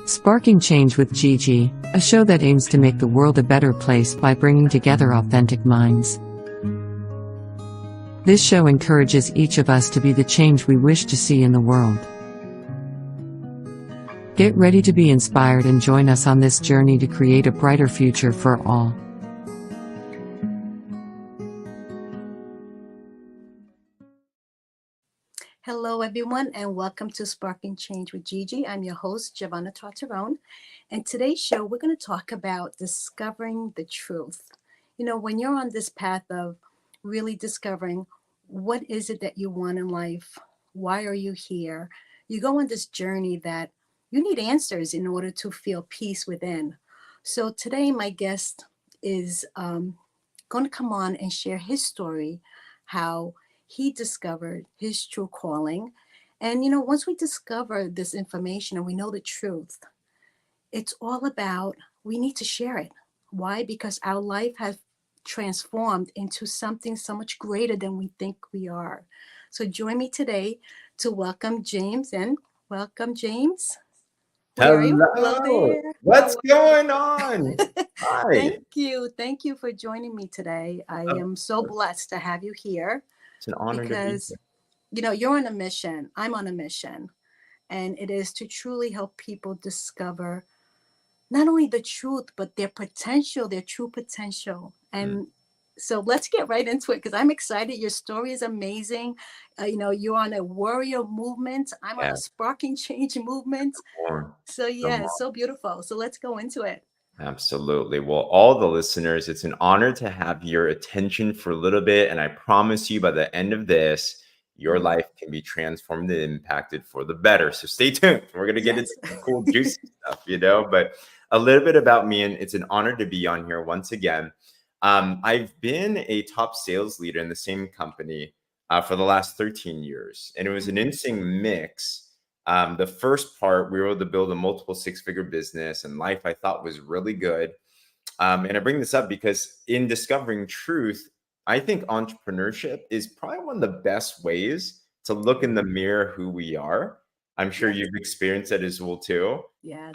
Sparking Change with Gigi, a show that aims to make the world a better place by bringing together authentic minds. This show encourages each of us to be the change we wish to see in the world. Get ready to be inspired and join us on this journey to create a brighter future for all. Hello, everyone, and welcome to Sparking Change with Gigi. I'm your host, Giovanna Tartarone. And today's show, we're going to talk about discovering the truth. You know, when you're on this path of really discovering what is it that you want in life, why are you here, you go on this journey that you need answers in order to feel peace within. So today, my guest is going to come on and share his story, how he discovered his true calling. And, you know, once we discover this information and we know the truth, it's all about, we need to share it. Why? Because our life has transformed into something so much greater than we think we are. So join me today to welcome James in. Welcome, James. Where are you? Hello Hello. there. What's going on? Hi. Thank you. Thank you for joining me today. I Of am so course. blessed to have you here. It's an honor to be Because, here. you know, you're on a mission. I'm on a mission. And it is to truly help people discover not only the truth, but their potential, their true potential. Mm, And so let's get right into it because I'm excited. Your story is amazing. You know, you're on a warrior movement. I'm on yeah, a sparking change movement. more. So, No yeah, more. it's so beautiful. So let's go into it. Absolutely. Well, all the listeners, it's an honor to have your attention for a little bit. And I promise you, by the end of this, your Mhm. life can be transformed and impacted for the better. So stay tuned. We're going to get into Yes. some cool, juicy stuff. But a little bit about me, and it's an honor to be on here once again. I've been a top sales leader in the same company for the last 13 years. And it was an Mhm. interesting mix. The first part, we were able to build a multiple six-figure business, and life I thought was really good. And I bring this up because in discovering truth, I think entrepreneurship is probably one of the best ways to look in the mirror who we are. I'm sure Yes. you've experienced that as well too. Yes.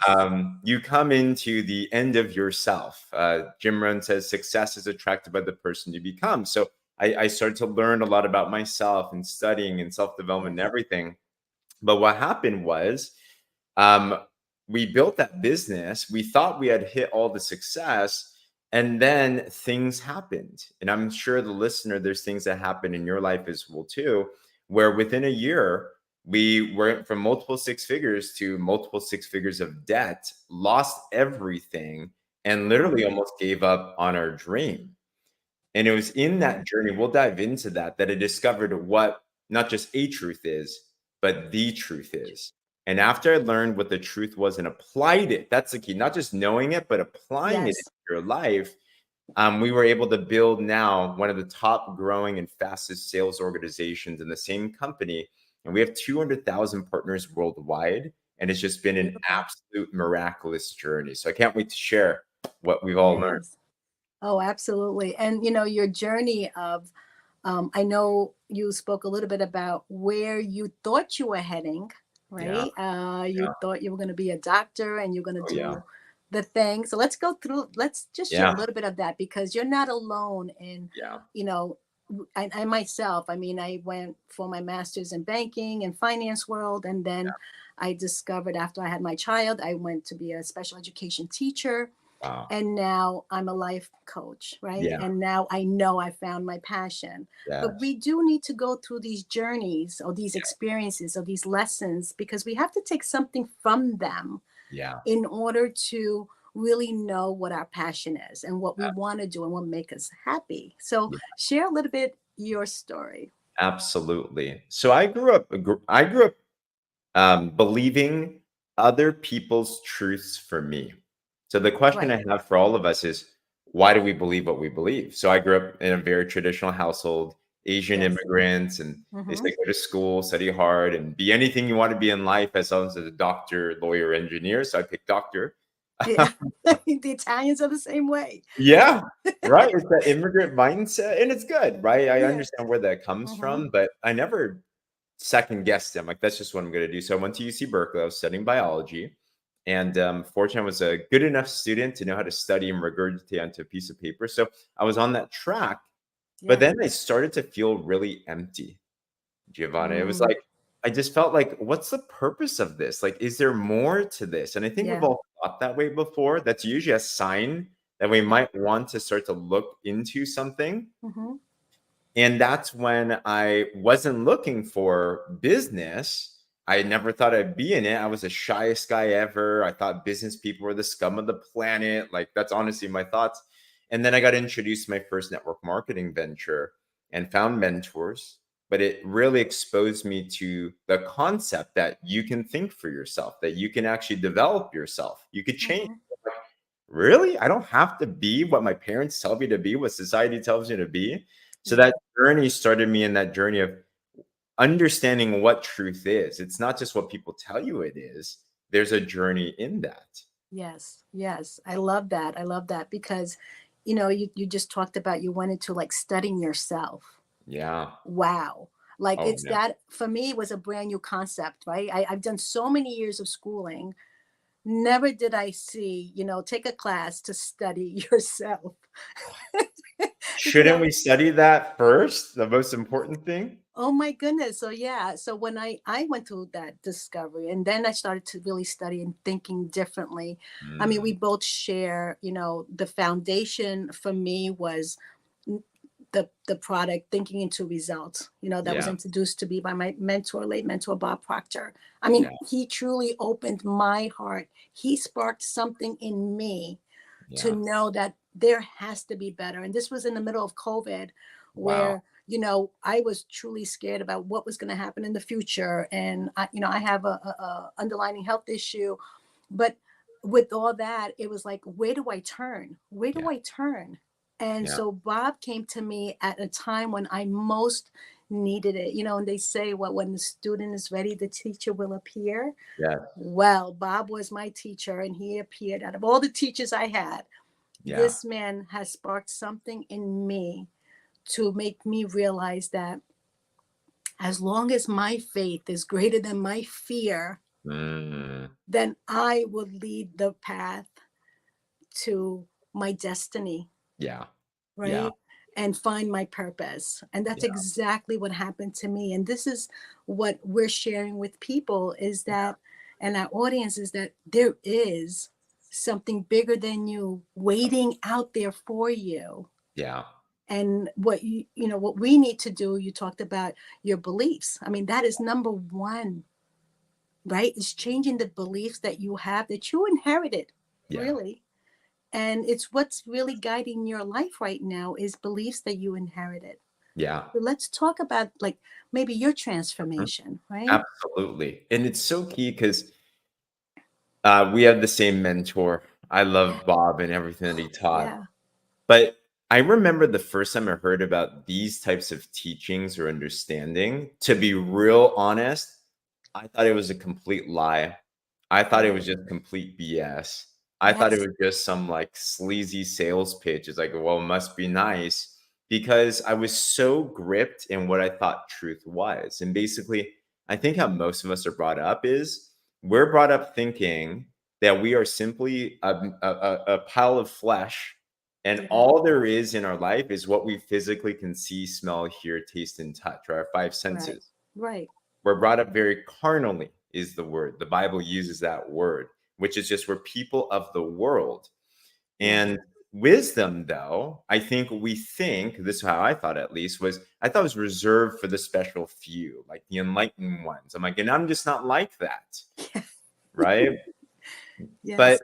You come into the end of yourself. Jim Rohn says success is attracted by the person you become. So I started to learn a lot about myself and studying and self-development and Yes. everything. But what happened was, um, we built that business. We thought we had hit all the success, and then things happened. And I'm sure the listener, there's things that happen in your life as well too, where within a year we went from multiple six figures to multiple six figures of debt, lost everything, and literally Mhm. almost gave up on our dream. And it was in that journey, we'll dive into that I discovered what not just a truth is, but the truth is. And after I learned what the truth was and applied it, that's the key, not just knowing it, but applying it Yes. into your life. We were able to build now one of the top growing and fastest sales organizations in the same company. And we have 200,000 partners worldwide. And it's just been an Beautiful. absolute miraculous journey. So I can't wait to share what we've all learned. Yes. Oh, absolutely. And you know, your journey of, I know you spoke a little bit about where you thought you were heading, Yeah. right? You Yeah. thought you were going to be a doctor and you're going Oh, to yeah. do the thing. So let's go through, let's just share a Yeah. little bit of that because you're not alone in, Yeah. you know, I myself, I mean, I went for my master's in banking and finance world. And then I discovered after I had my child, I went to be a special education teacher Wow. and now I'm a life coach, right? Yeah. And now I know I found my passion. But Yes. we do need to go through these journeys or these experiences or these lessons because we have to take something from them Yeah. in order to really know what our passion is and what we want to do and what make us happy. So Yeah. share a little bit your story. Absolutely. So I grew up believing other people's truths for me. So the question Right. I have for all of us is, why do we believe what we believe? So I grew up in a very traditional household, Asian Yes. immigrants, and they Mm-hmm. say go to school, study hard, and be anything you want to be in life as long as a doctor, lawyer, engineer. So I picked doctor. Yeah. The Italians are the same way. Yeah, right. It's that immigrant mindset, and it's good, right? I Yes. understand where that comes Mm-hmm. from, but I never second guessed them. Like, that's just what I'm going to do. So I went to UC Berkeley. I was studying biology, And fortunately, I was a good enough student to know how to study and regurgitate onto a piece of paper. So I was on that track. But Yeah. then I started to feel really empty, Giovanna. It was Mm, like, I just felt like, what's the purpose of this? Like, is there more to this? And I think we've yeah. all thought that way before. That's usually a sign that we might want to start to look into something. Mm-hmm. And that's when I wasn't looking for business. I never thought I'd be in it. I was the shyest guy ever. I thought business people were the scum of the planet. Like, that's honestly my thoughts. And then I got introduced to my first network marketing venture and found mentors. But it really exposed me to the concept that you can think for yourself, that you can actually develop yourself. You could change. Mm-hmm. Really? I don't have to be what my parents tell me to be, what society tells me to be. So Yeah. that journey started me in that journey of understanding what truth is. It's not just what people tell you it is. There's a journey in that. Yes. Yes. I love that. I love that because, you just talked about you went into like studying yourself. Yeah. Wow. Like Oh, it's yeah. that for me was a brand new concept, right? I've done so many years of schooling. Never did I see, take a class to study yourself. Because Shouldn't we study that first? The most important thing? oh my goodness. So yeah. So when I went through that discovery and then I started to really study and thinking differently. I mean, we Mm, both share, the foundation for me was the product thinking into results, that was yeah. introduced to me by my mentor, late mentor Bob Proctor. I mean, Yeah. he truly opened my heart. He sparked something in me to Yeah. know that there has to be better. And this was in the middle of COVID, Wow. where I was truly scared about what was going to happen in the future, and I have a underlying health issue, but with all that, it was like, where do I turn? Where do Yeah. I turn? And Yeah. so Bob came to me at a time when I most needed it. And they say, well, when the student is ready, the teacher will appear. Yeah. Well, Bob was my teacher, and he appeared. Out of all the teachers I had, Yeah. this man has sparked something in me to make me realize that as long as my faith is greater than my fear, Mm, then I will lead the path to my destiny, yeah. Yeah. right? And find my purpose. And that's Yeah. exactly what happened to me. And this is what we're sharing with people is that, and our audience is that there is something bigger than you waiting out there for you. Yeah. And what we need to do, you talked about your beliefs. I mean, that is number one, right? It's changing the beliefs that you have that you inherited, Yeah. really. And it's what's really guiding your life right now is beliefs that you inherited. Yeah. So let's talk about like maybe your Mhm. transformation, right? Absolutely. And it's so key because we have the same mentor. I love Bob and everything that he taught. Yeah. But I remember the first time I heard about these types of teachings or understanding, to be real honest, I thought it was a complete lie. I thought it Right. was just complete BS. I thought it Yes. was just some like sleazy sales pitch. It's like, well, it must be nice because I was so gripped in what I thought truth was. And basically, I think how most of us are brought up is we're brought up thinking that we are simply a pile of flesh and Yeah. all there is in our life is what we physically can see, smell, hear, taste, and touch, right? Our five Right. senses. Right. We're brought up very carnally, is the word. The Bible uses that word, which is just we're people of the world. Yeah. And wisdom, though, I think we think, this is how I thought at least, was I thought it was reserved for the special few, like the enlightened ones. I'm like, and I'm just not like that, right? Yes. But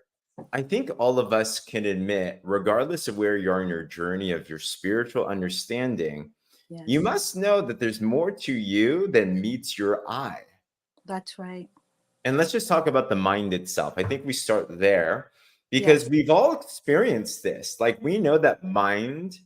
I think all of us can admit, regardless of where you are in your journey of your spiritual understanding, you Yes. must know that there's more to you than meets your eye. That's right. And let's just talk about the mind itself. I think we start there because Yes. we've all experienced this. Like we know that mind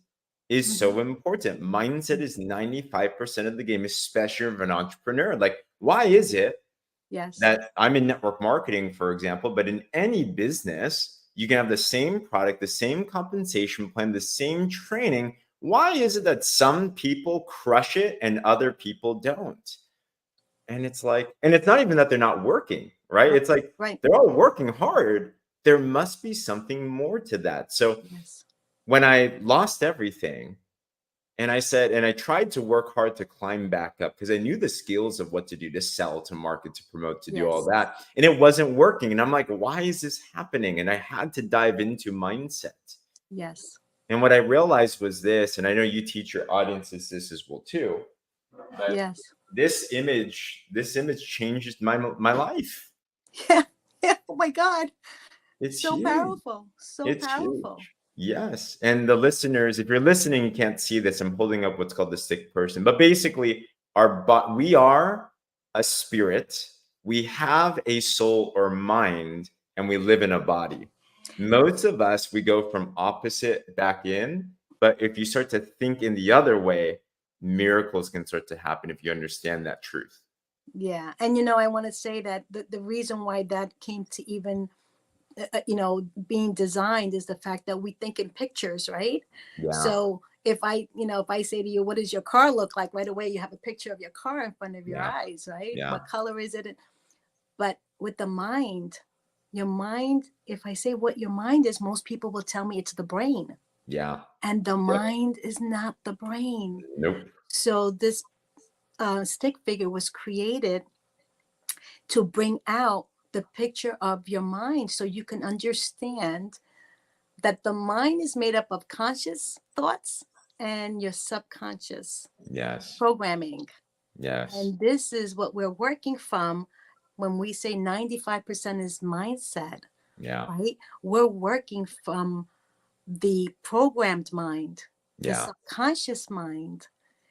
is Hmm. so important. Mindset is 95% of the game, especially if you're an entrepreneur. Like, why is it Yes. that I'm in network marketing, for example, but in any business, you can have the same product, the same compensation plan, the same training. Why is it that some people crush it and other people don't? And it's like, and it's not even that they're not working, right? Right. It's like Right. they're all working hard. There must be something more to that. So Yes. when I lost everything, and I said, and I tried to work hard to climb back up because I knew the skills of what to do, to sell, to market, to promote, to do all Yes. that. And it wasn't working. And I'm like, why is this happening? And I had to dive into mindset. Yes. And what I realized was this, and I know you teach your audiences this as well too, but Yes. this image changes my life. Yeah. Yeah. Oh my God. It's So huge. powerful. So It's powerful. huge. Yes. And the listeners, if you're listening, you can't see this. I'm holding up what's called the stick person. But basically, we are a spirit. We have a soul or mind, and we live in a body. Most of us, we go from opposite back in. But if you start to think in the other way, miracles can start to happen if you understand that truth. Yeah. And I want to say that the reason why that came to even being designed is the fact that we think in pictures, right? Yeah. So if I say to you, what does your car look like, right away you have a picture of your car in front of your Yeah. eyes, right? Yeah. What color is it? But with the mind, your mind, if I say what your mind is, most people will tell me it's the brain, Yeah. and the Yep. mind is not the brain. Nope. So this stick figure was created to bring out the picture of your mind so you can understand that the mind is made up of conscious thoughts and your subconscious Yes. programming. Yes. And this is what we're working from when we say 95% is mindset, Yeah. right? We're working from the programmed mind, the Yeah. subconscious mind.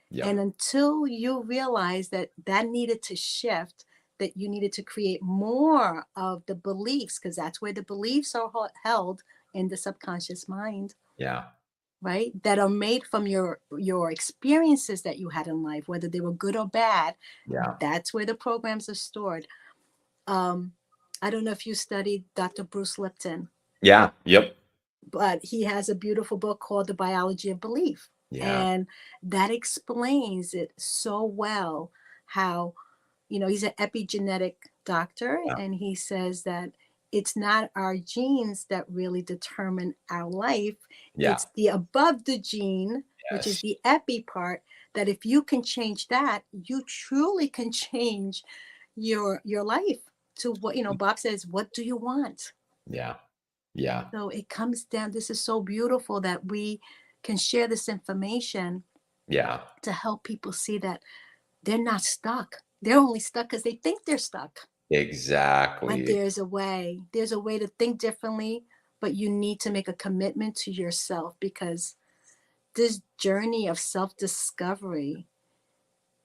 Yeah. And until you realize that that needed to shift, that you needed to create more of the beliefs, because that's where the beliefs are held in the subconscious mind, Yeah. right? That are made from your experiences that you had in life, whether they were good or bad. Yeah. That's where the programs are stored. Um, I don't know if you studied Dr. Bruce Lipton, Yeah. Yep. but he has a beautiful book called The Biology of Belief. Yeah. And that explains it so well how, he's an epigenetic doctor, Yeah. and he says that it's not our genes that really determine our life. Yeah. It's the above the gene, which is Yes. the epi part, that if you can change that, you truly can change your life to what, Bob says, what do you want? Yeah. Yeah. So it comes down, this is so beautiful that we can share this information Yeah. to help people see that they're not stuck. They're only stuck because they think they're stuck. But Exactly. there's a way to think differently, but you need to make a commitment to yourself, because this journey of self-discovery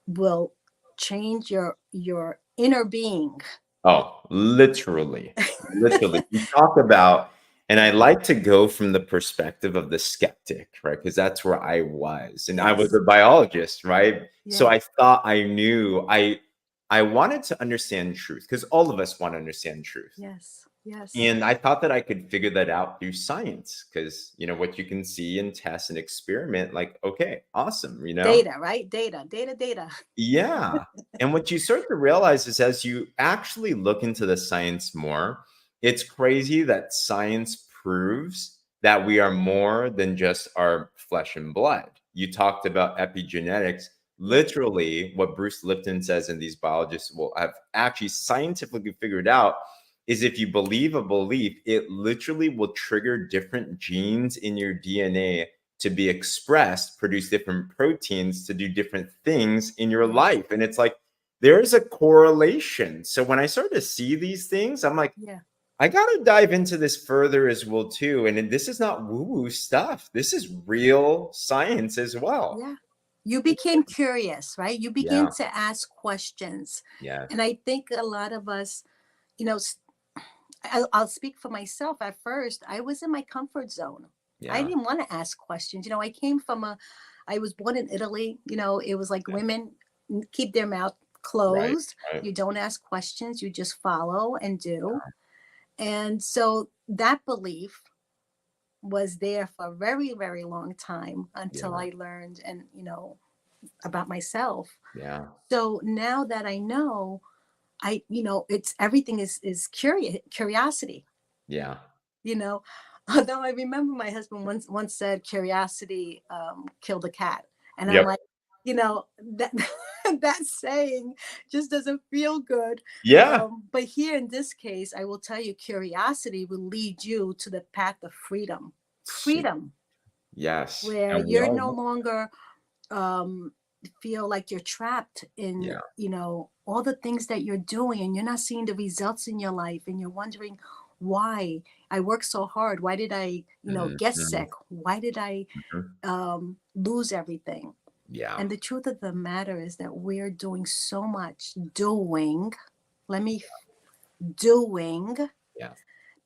will change your inner being. Oh, literally. Literally. You talk about, and I like to go from the perspective of the skeptic, right? Because that's where I was. And I was Yes. a biologist, right? So Yeah. I thought I knew I wanted to understand truth because all of us want to understand truth. Yes. Yes. And I thought that I could figure that out through science because, what you can see and test and experiment, like, okay, awesome. Data, right? Data. Yeah. And what you start to realize is as you actually look into the science more, it's crazy that science proves that we are more than just our flesh and blood. You talked about epigenetics. Yes. Literally, what Bruce Lipton says, and these biologists will have actually scientifically figured out is if you believe a belief, it literally will trigger different genes in your DNA to be expressed, produce different proteins to do different things in your Yes. life. And it's like, there's a correlation. So when I start to see these things, I'm like, Yeah. I got to dive into this further as well, too. And this is not woo woo stuff. This is real science as well. Yeah. You became curious, right? You began Yeah. to ask questions. Yes. And I think a lot of us, you know, I'll speak for myself. At first, I was in my comfort zone. I Yeah. didn't want to ask questions. I was born in Italy. It was like Yeah. women keep their mouth Right. closed. Right. You don't ask questions, you just follow and do. And so that belief was there for a very, very long time until Yeah. I learned and, about myself. Yeah. So now that I know, it's everything is curiosity, Yeah. you know. Although I remember my husband once said curiosity killed a cat, and I'm Yep. like, that that saying just doesn't feel good. Yeah. But here in this case, I will tell you, curiosity will lead you to the path of freedom. Shoot. Freedom, Yes. where And we you're all no want. longer feel like you're trapped in, Yeah. all the things that you're doing, and you're not seeing the results in your life, and you're wondering why I worked so hard. Why did I, get Mhm. sick? Why did I Mhm. lose everything? Yeah. And the truth of the matter is that we're doing so much doing, let me doing, Yeah.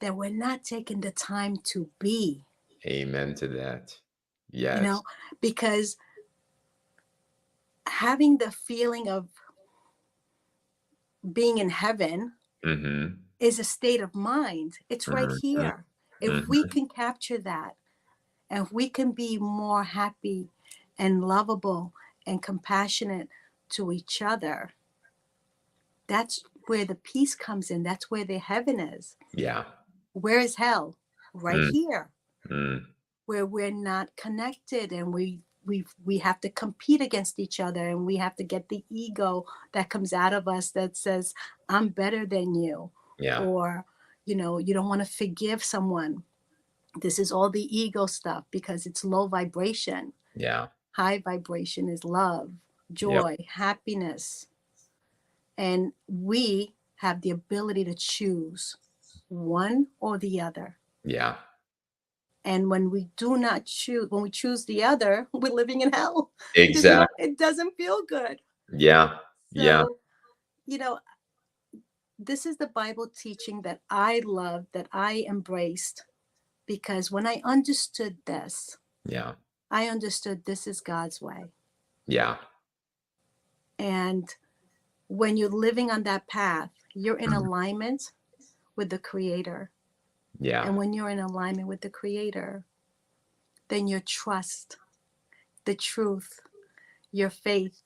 that we're not taking the time to be, Amen to that. you Yes. know, because having the feeling of being in heaven Mhm. is a state of mind. It's right Mhm. here. If we Mhm. can capture that, and if we can be more happy and lovable and compassionate to each other, that's where the peace comes in. That's where the heaven is. Yeah. Where is hell? Right Mm. here, Mm. where we're not connected, and we have to compete against each other, and we have to get the ego that comes out of us that says I'm better than you, Yeah. or you don't want to forgive someone. This is all the ego stuff because it's low vibration. Yeah. High vibration is love, Yep. joy, happiness. And we have the ability to choose one or the other. Yeah. And when we do not choose, when we choose the other, we're living in hell because Exactly. it doesn't feel good. Yeah. Yeah. So, you know, this is the Bible teaching that I love, that I embraced, because when I understood this, Yeah. I understood this is God's way. Yeah. And when you're living on that path, you're in Mhm. alignment with the Creator. Yeah. And when you're in alignment with the Creator, then your trust, the truth, your faith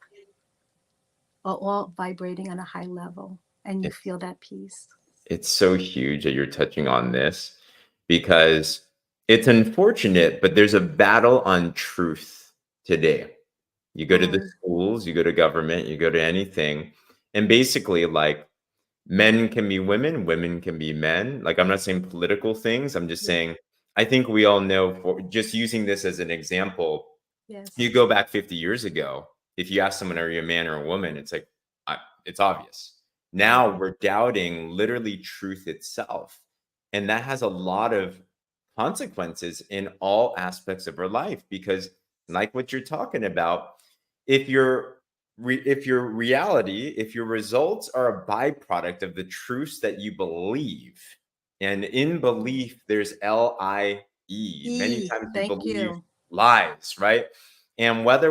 are all vibrating on a high level, and you It's feel that peace. it's so huge that you're touching on this because it's unfortunate, but there's a battle on truth today. You go to the Mm, schools, you go to government, you go to anything, and basically, like, men can be women, women can be men. Like, I'm not saying political things. I'm just yeah. saying, I think we all know, for just using this as an example, Yes. you go back 50 years ago, if you ask someone, are you a man or a woman? It's like, it's obvious. Right. Now we're doubting literally truth itself. And that has a lot of consequences in all aspects of our life because, like what you're talking about, if if your reality, if your results are a byproduct of the truths that you believe, and in belief, there's LIE. Many E. times we Thank believe you. lies, right? And whether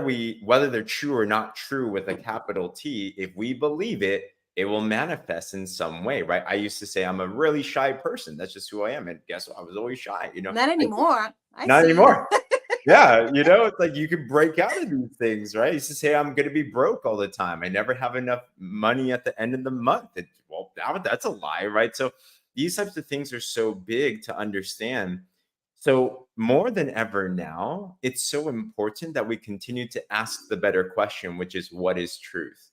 they're true or not true with a capital T, if we believe it, it will manifest in some way, right? I used to say I'm a really shy person. That's just who I am. And guess what? I was always shy, Not anymore. I not see. anymore. Yeah, it's like you can break out of these things, right? I used to say I'm going to be broke all the time. I never have enough money at the end of the month. Well, that's a lie, right? So these types of things are so big to understand. So more than ever now, it's so important that we continue to ask the better question, which is what is truth?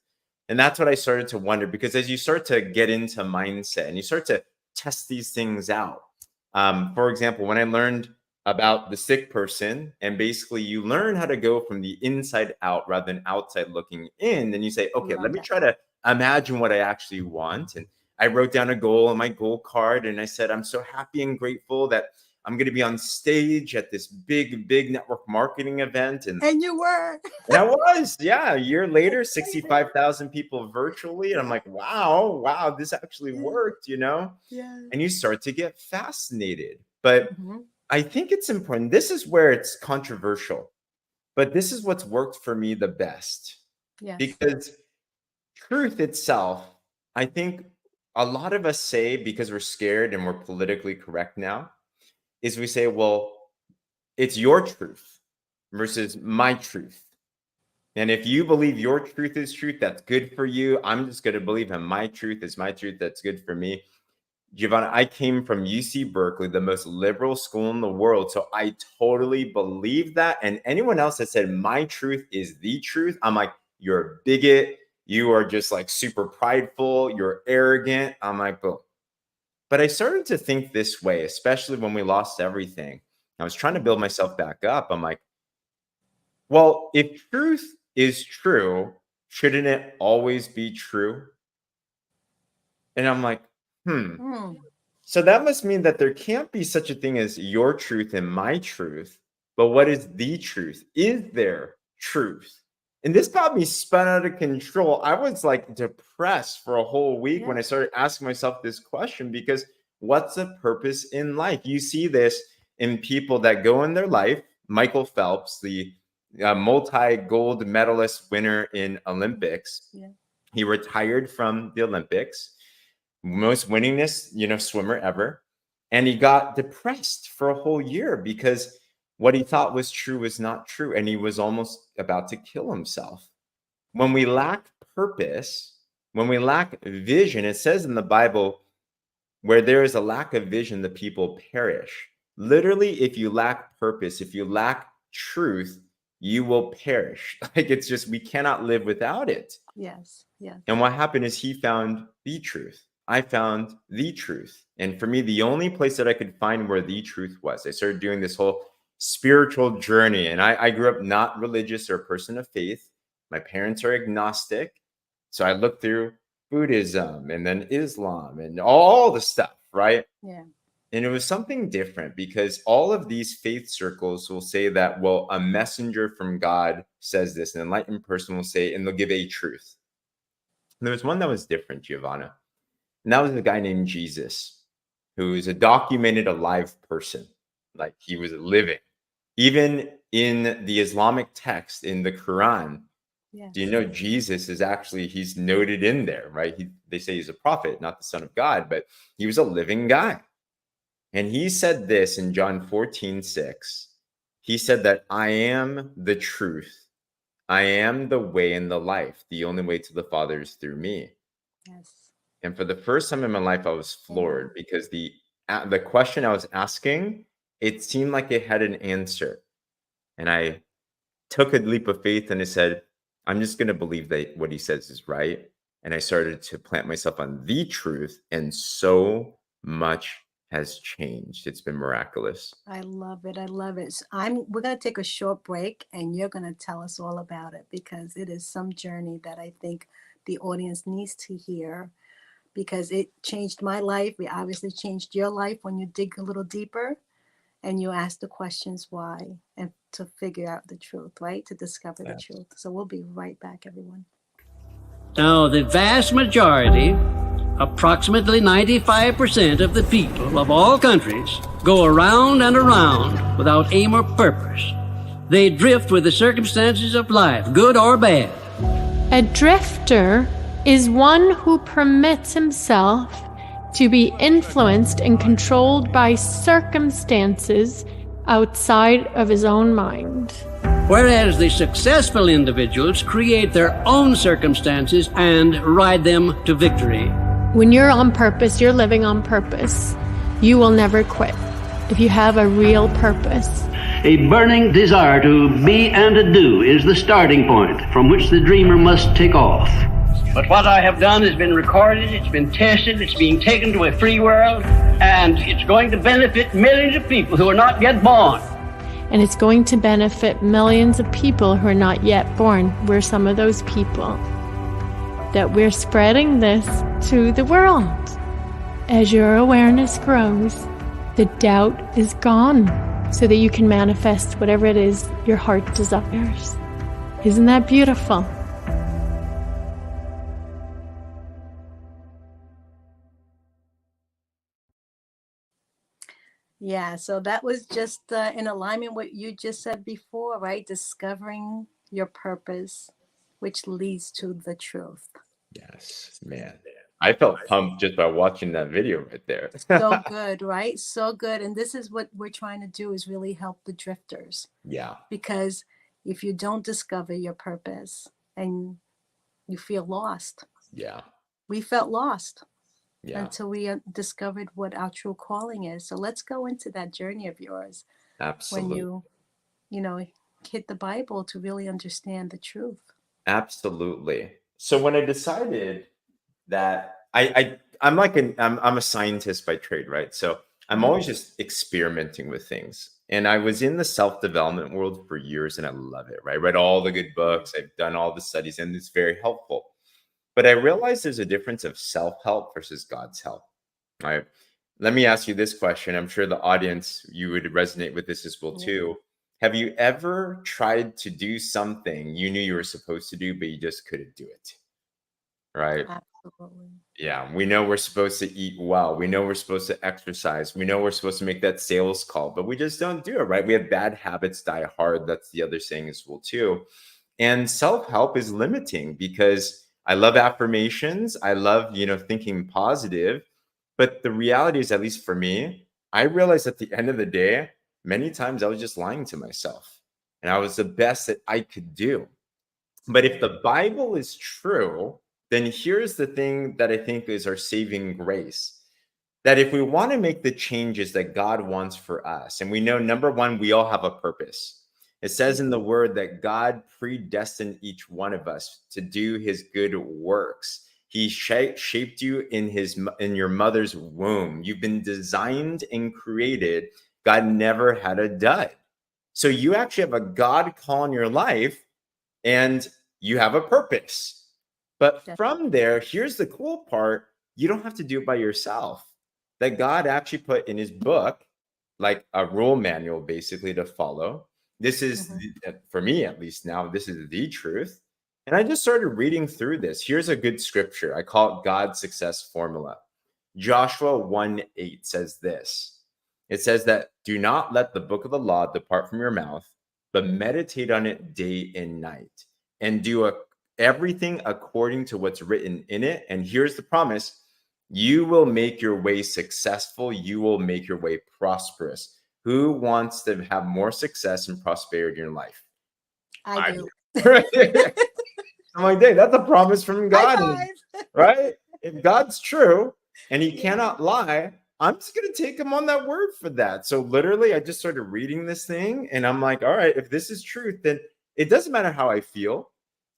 And that's what I started to wonder because as you start to get into mindset and you start to test these things out, for example, when I learned about the sick person, and basically you learn how to go from the inside out rather than outside looking in, then you say, okay, let Love me that. try to imagine what I actually want. And I wrote down a goal on my goal card and I said, I'm so happy and grateful that I'm going to be on stage at this big network marketing event. And you were. And I was, yeah, a year That's later, amazing. 65,000 people virtually. And I'm Yeah. like, wow, this actually Yeah. worked. Yeah. And you start to get fascinated. But Hmm. I think it's important. This is where it's controversial, but this is what's worked for me the best Yes. because truth itself, I think a lot of us say because we're scared and we're politically correct now, is we say, well, it's your truth versus my truth. And if you believe your truth is truth, that's good for you. I'm just going to believe in my truth is my truth. That's good for me. Giovanna, I came from UC Berkeley, the most liberal school in the world. So I totally believe that. And anyone else that said my truth is the truth, I'm like, you're a bigot. You are just like super prideful. You're arrogant. I'm like, boom. But I started to think this way, especially when we lost everything. I was trying to build myself back up. I'm like, well, if truth is true, shouldn't it always be true? And I'm like, So that must mean that there can't be such a thing as your truth and my truth. But what is the truth? Is there truth? And this got me spun out of control. I was like depressed for a whole week when I started asking myself this question, because what's the purpose in life? You see this in people that go in their life. Michael Phelps, the multi-gold medalist winner in Olympics. He retired from the Olympics, most winningest, swimmer ever. And he got depressed for a whole year because what he thought was true was not true. And he was almost about to kill himself. When we lack purpose, when we lack vision, it says in the Bible, where there is a lack of vision, the people perish. Literally, if you lack purpose, if you lack truth, you will perish. Like, it's just, we cannot live without it. Yes. And what happened is he found the truth. I found the truth. And for me, the only place that I could find where the truth was, I started doing this whole spiritual journey. And I grew up not religious or a person of faith. My parents are agnostic. So I looked through Buddhism and then Islam and all the stuff, right? Yeah. And it was something different, because all of these faith circles will say that, well, a messenger from God says this, an enlightened person will say, and they'll give a truth. And there was one that was different, Giovanna. And that was a guy named Jesus, who is a documented alive person. Like, he was living. Even in the Islamic text, in the Quran, do you know Jesus is actually, he's noted in there, right? They say he's a prophet, not the son of God, but he was a living guy. And he said this in John 14:6. He said that I am the truth. I am the way and the life. The only way to the Father is through me. Yes. And for the first time in my life, I was floored, because the question I was asking, it seemed like it had an answer. And I took a leap of faith and I said, I'm just going to believe that what he says is right. And I started to plant myself on the truth. And so much has changed. It's been miraculous. I love it. So we're going to take a short break, and you're going to tell us all about it, because it is some journey that I think the audience needs to hear, because it changed my life. It obviously changed your life when you dig a little deeper and you ask the questions why, and to figure out the truth, right? To discover the truth. So we'll be right back, everyone. Now, the vast majority, approximately 95% of the people of all countries, go around and around without aim or purpose. They drift with the circumstances of life, good or bad. A drifter is one who permits himself to be influenced and controlled by circumstances outside of his own mind. Whereas the successful individuals create their own circumstances and ride them to victory. When you're on purpose, you're living on purpose. You will never quit if you have a real purpose. A burning desire to be and to do is the starting point from which the dreamer must take off. But what I have done has been recorded, it's been tested, it's being taken to a free world, and it's going to benefit millions of people who are not yet born. And it's going to benefit millions of people who are not yet born. We're some of those people. That we're spreading this to the world. As your awareness grows, the doubt is gone, so that you can manifest whatever it is your heart desires. Isn't that beautiful? Yeah, so that was just in alignment with what you just said before, right? Discovering your purpose, which leads to the truth. Yes, man. I felt pumped just by watching that video right there. So good, right? So good. And this is what we're trying to do, is really help the drifters. Yeah. Because, if you don't discover your purpose and you feel lost. Yeah. We felt lost Yeah. until we discovered what our true calling is. So let's go into that journey of yours when Absolutely. you know, hit the Bible to really understand the truth. Absolutely. So when I decided that I'm a scientist by trade, right? So I'm always just experimenting with things. And I was in the self-development world for years and I love it, right? I read all the good books, I've done all the studies, and it's very helpful. But I realized there's a difference of self-help versus God's help. All right. Let me ask you this question. I'm sure the audience, you would resonate with this as well too. Have you ever tried to do something you knew you were supposed to do, but you just couldn't do it? Right? Absolutely. Yeah, we know we're supposed to eat well. We know we're supposed to exercise. We know we're supposed to make that sales call, but we just don't do it, right? We have bad habits die hard. That's the other saying as well too. And self-help is limiting because I love affirmations. I love, thinking positive. But the reality is, at least for me, I realized at the end of the day, many times I was just lying to myself. And I was the best that I could do. But if the Bible is true, then here's the thing that I think is our saving grace, that if we want to make the changes that God wants for us, and we know, number one, we all have a purpose. It says in the word that God predestined each one of us to do his good works. He shaped you in your mother's womb. You've been designed and created. God never had a dud. So you actually have a God call in your life and you have a purpose. But from there, here's the cool part. You don't have to do it by yourself. That God actually put in his book, like a rule manual basically to follow. This is, for me at least now, this is the truth. And I just started reading through this. Here's a good scripture. I call it God's success formula. Joshua 1:8 says this. It says that do not let the book of the law depart from your mouth, but meditate on it day and night and do everything according to what's written in it. And here's the promise. You will make your way successful. You will make your way prosperous. Who wants to have more success and prosperity in life? I do. I'm like, dang, that's a promise from God, right? If God's true and he cannot lie, I'm just going to take him on that word for that. So literally, I just started reading this thing and I'm like, all right, if this is truth, then it doesn't matter how I feel.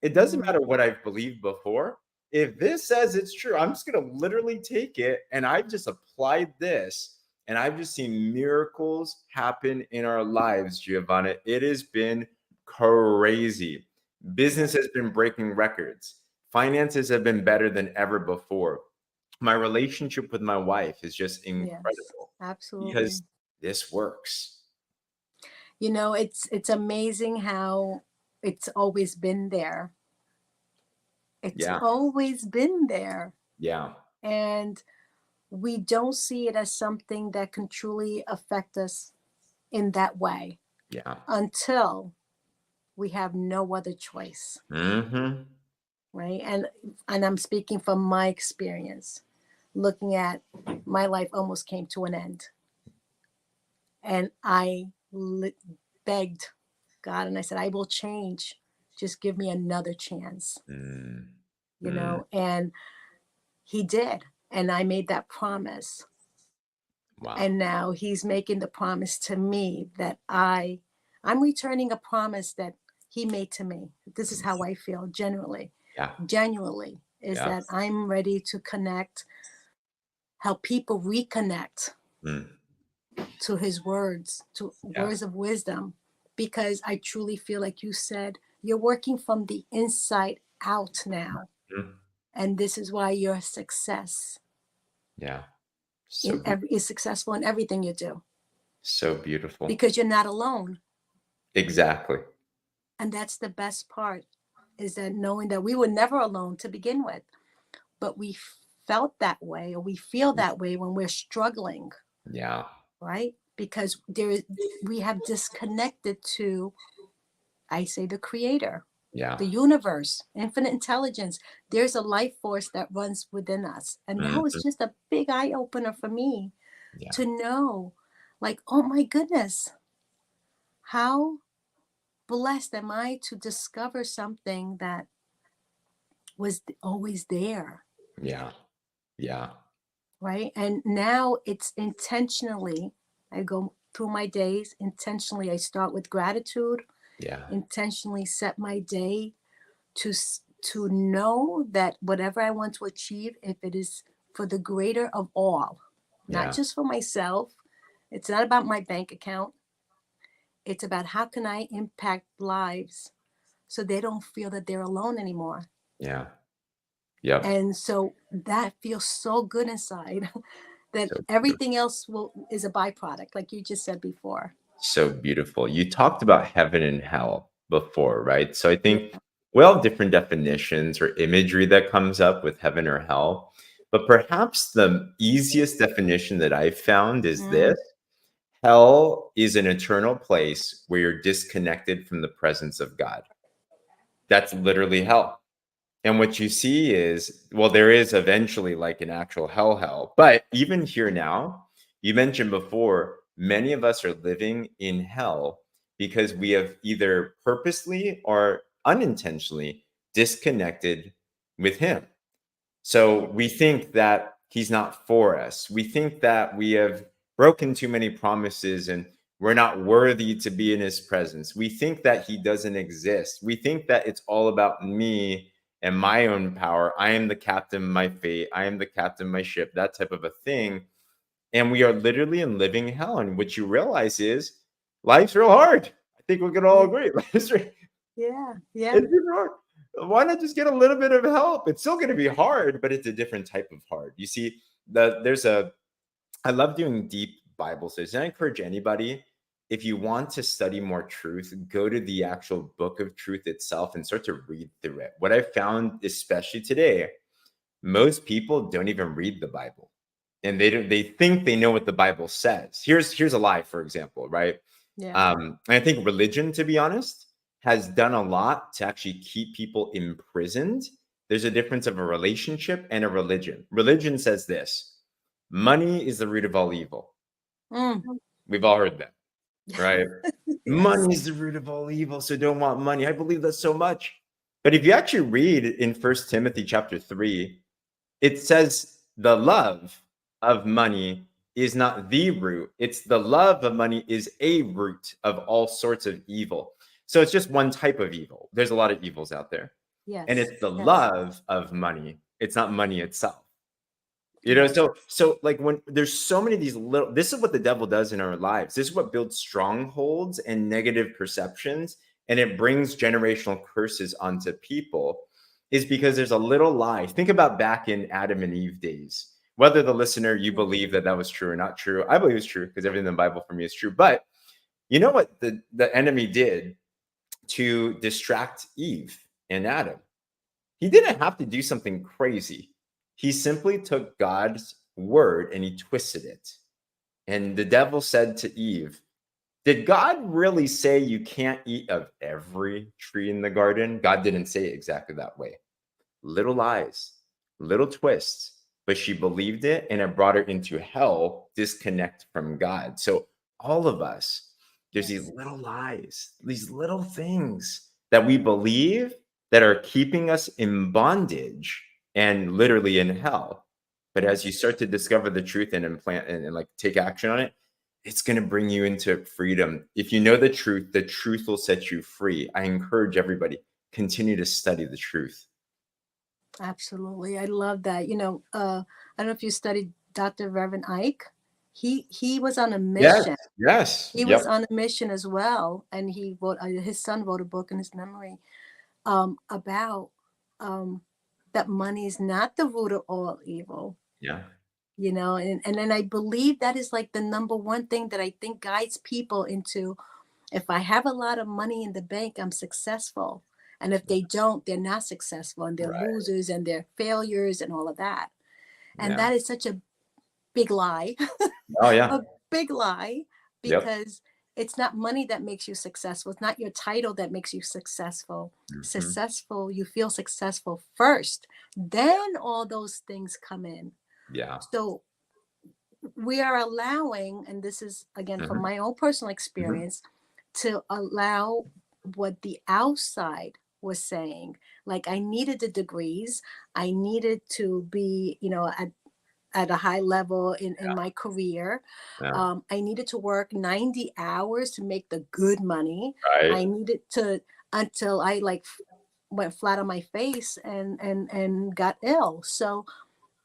It doesn't matter what I've believed before. If this says it's true, I'm just going to literally take it. And I've just applied this and I've just seen miracles happen in our lives, Giovanna. It has been crazy. Business has been breaking records. Finances have been better than ever before. My relationship with my wife is just incredible. Absolutely. Because this works. You know, it's amazing how it's always been there. It's always been there. Yeah. And we don't see it as something that can truly affect us in that way. Yeah. Until we have no other choice. Right? And I'm speaking from my experience. Looking at my life almost came to an end. And I begged God and I said, I will change. Just give me another chance. You know, and he did. And I made that promise. Wow. And now he's making the promise to me that I'm returning a promise that he made to me. This is how I feel genuinely. Genuinely is that I'm ready to connect, help people reconnect to his words, to words of wisdom, because I truly feel like you said, you're working from the inside out now. And this is why you're a success. Yeah. Is successful in everything you do. So beautiful. Because you're not alone. Exactly. And that's the best part, is that knowing that we were never alone to begin with, but we felt that way, or we feel that way when we're struggling. Yeah. Right? Because we have disconnected to, I say, the creator, the universe, infinite intelligence. There's a life force that runs within us. And that was just a big eye opener for me to know, like, oh my goodness, how blessed am I to discover something that was always there, Yeah. Yeah. right? And now it's intentionally, I go through my days intentionally. I start with gratitude, Yeah. intentionally set my day to know that whatever I want to achieve, if it is for the greater of all, not Yeah. just for myself, it's not about my bank account. It's about how can I impact lives so they don't feel that they're alone anymore. Yeah. Yep. And so that feels so good inside that So beautiful. everything else is a byproduct, like you just said before. So beautiful. You talked about heaven and hell before, right? So I Yeah. think we all have different definitions or imagery that comes up with heaven or hell. But perhaps the easiest definition that I've found is Mm, this: hell is an eternal place where you're disconnected from the presence of God. That's literally hell. And what you see is, well, there is eventually like an actual hell. But even here now, you mentioned before, many of us are living in hell because we have either purposely or unintentionally disconnected with Him. So we think that he's not for us. We think that we have broken too many promises and we're not worthy to be in his presence. We think that he doesn't exist. We think that it's all about me and my own power. I am the captain of my fate. I am the captain of my ship, that type of a thing. And we are literally in living hell. And what you realize is life's real hard. I think we can all yeah, agree. yeah, yeah. It's super hard. Why not just get a little bit of help? It's still going to be hard, but it's a different type of hard. You see, I love doing deep Bible studies. And I encourage anybody, if you want to study more truth, go to the actual book of truth itself and start to read through it. What I found, especially today, most people don't even read the Bible. And they think they know what the Bible says. Here's a lie, for example, right? Yeah. And I think religion, to be honest, has done a lot to actually keep people imprisoned. There's a difference of a relationship and a religion. Religion says this: money is the root of all evil. Mm. We've all heard that, right? Yes. Money is the root of all evil, so don't want money. I believe that so much. But if you actually read in First Timothy chapter 3, it says the love of money is not the root. It's the love of money is a root of all sorts of evil. So it's just one type of evil. There's a lot of evils out there. And Yes. it's the Yes. love of money. It's not money itself. You know, Yes. so like when there's so many of these little, this is what the devil does in our lives. This is what builds strongholds and negative perceptions, and it brings generational curses onto people, is because there's a little lie. Think about back in Adam and Eve days. Whether the listener, you believe that that was true or not true, I believe it's true because everything in the Bible for me is true. But you know what the enemy did to distract Eve and Adam? He didn't have to do something crazy. He simply took God's word and he twisted it. And the devil said to Eve, did God really say you can't eat of every tree in the garden? God didn't say it exactly that way. Little lies, little twists, but she believed it and it brought her into hell, disconnect from God. So, all of us, there's these Yes. little lies, these little things that we believe that are keeping us in bondage and literally in hell. But as you Yes. start to discover the truth and implant and like take action on it, it's going to bring you into freedom. If you know the truth will set you free. I encourage everybody, continue to study the truth. Absolutely. I love that. I don't know if you studied Dr. Reverend Ike. He was on a Yes, mission. yes, He yep, was on a mission as well, and he wrote. His son wrote a book in his memory about that money is not the root of all evil. yeah, And then I believe that is like the number one thing that I think guides people into, if I have a lot of money in the bank, I'm successful. And if they don't, they're not successful and they're right, losers and they're failures and all of that. And yeah, that is such a big lie, oh yeah, a big lie, yep, because it's not money that makes you successful. It's not your title that makes you successful. mhm, Successful, you feel successful first, then all those things come in. yeah, So we are allowing, and this is again from mhm, my own personal mhm, experience, to allow what the outside was saying. Like I needed the degrees, I needed to be, at a high level in my career. Yeah. I needed to work 90 hours to make the good money. Right. I needed to, until I like went flat on my face and got ill. So